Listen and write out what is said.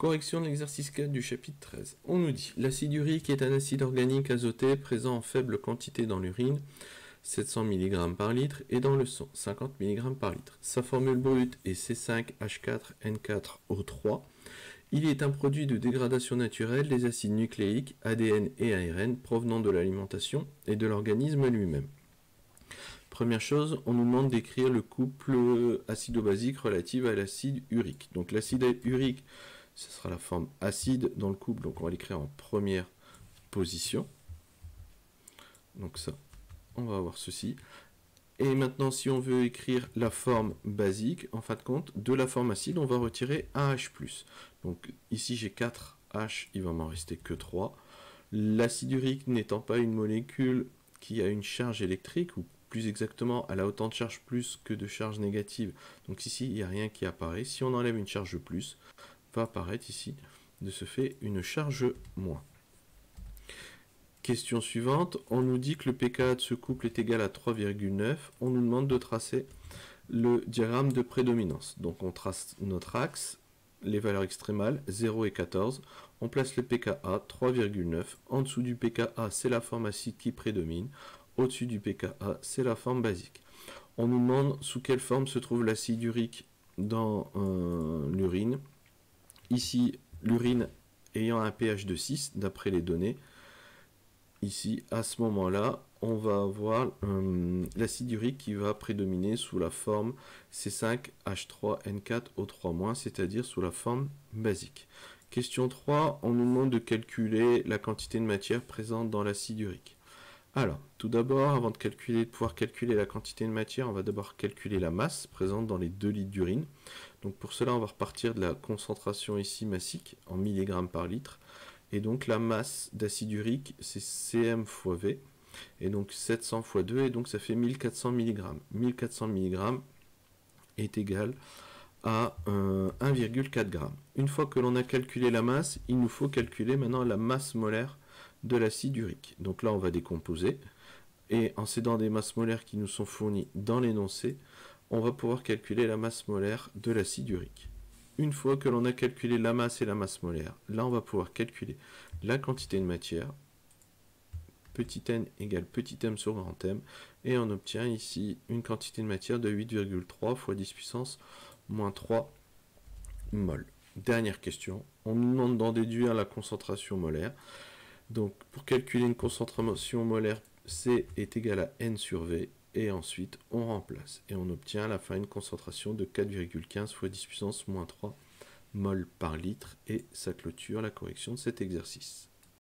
Correction de l'exercice 4 du chapitre 13. On nous dit, l'acide urique est un acide organique azoté présent en faible quantité dans l'urine, 700 mg par litre, et dans le sang, 50 mg par litre. Sa formule brute est C5H4N4O3. Il est un produit de dégradation naturelle des acides nucléiques, ADN et ARN, provenant de l'alimentation et de l'organisme lui-même. Première chose, on nous demande d'écrire le couple acido-basique relatif à l'acide urique. Donc l'acide urique, ce sera la forme acide dans le couple, donc on va l'écrire en première position. Donc ça, on va avoir ceci. Et maintenant, si on veut écrire la forme basique, en fin de compte, de la forme acide, on va retirer un H+. Donc ici, j'ai 4 H, il va m'en rester que 3. L'acide urique n'étant pas une molécule qui a une charge électrique, ou plus exactement, elle a autant de charge plus que de charge négative. Donc ici, il n'y a rien qui apparaît. Si on enlève une charge plus, va apparaître ici, de ce fait, une charge moins. Question suivante, on nous dit que le pKa de ce couple est égal à 3,9. On nous demande de tracer le diagramme de prédominance. Donc on trace notre axe, les valeurs extrémales, 0 et 14. On place le pKa, 3,9. En dessous du pKa, c'est la forme acide qui prédomine. Au-dessus du pKa, c'est la forme basique. On nous demande sous quelle forme se trouve l'acide urique dans l'urine. Ici, l'urine ayant un pH de 6, d'après les données. Ici, à ce moment-là, on va avoir l'acide urique qui va prédominer sous la forme C5H3N4O3-, c'est-à-dire sous la forme basique. Question 3, on nous demande de calculer la quantité de matière présente dans l'acide urique. Alors, tout d'abord, avant de pouvoir calculer la quantité de matière, on va d'abord calculer la masse présente dans les 2 litres d'urine. Donc pour cela, on va repartir de la concentration ici massique en milligrammes par litre. Et donc la masse d'acide urique, c'est Cm fois V. Et donc 700 fois 2, et donc ça fait 1400 mg. 1400 mg est égal à 1,4 g. Une fois que l'on a calculé la masse, il nous faut calculer maintenant la masse molaire de l'acide urique. Donc là, on va décomposer. Et en s'aidant des masses molaires qui nous sont fournies dans l'énoncé, on va pouvoir calculer la masse molaire de l'acide urique. Une fois que l'on a calculé la masse et la masse molaire, là on va pouvoir calculer la quantité de matière, petit n égale petit m sur grand M, et on obtient ici une quantité de matière de 8,3 fois 10 puissance moins 3 mol. Dernière question, on nous demande d'en déduire la concentration molaire. Donc pour calculer une concentration molaire, C est égal à N sur V, et ensuite on remplace, et on obtient à la fin une concentration de 4,15 fois 10 puissance moins 3 mol par litre, et ça clôture la correction de cet exercice.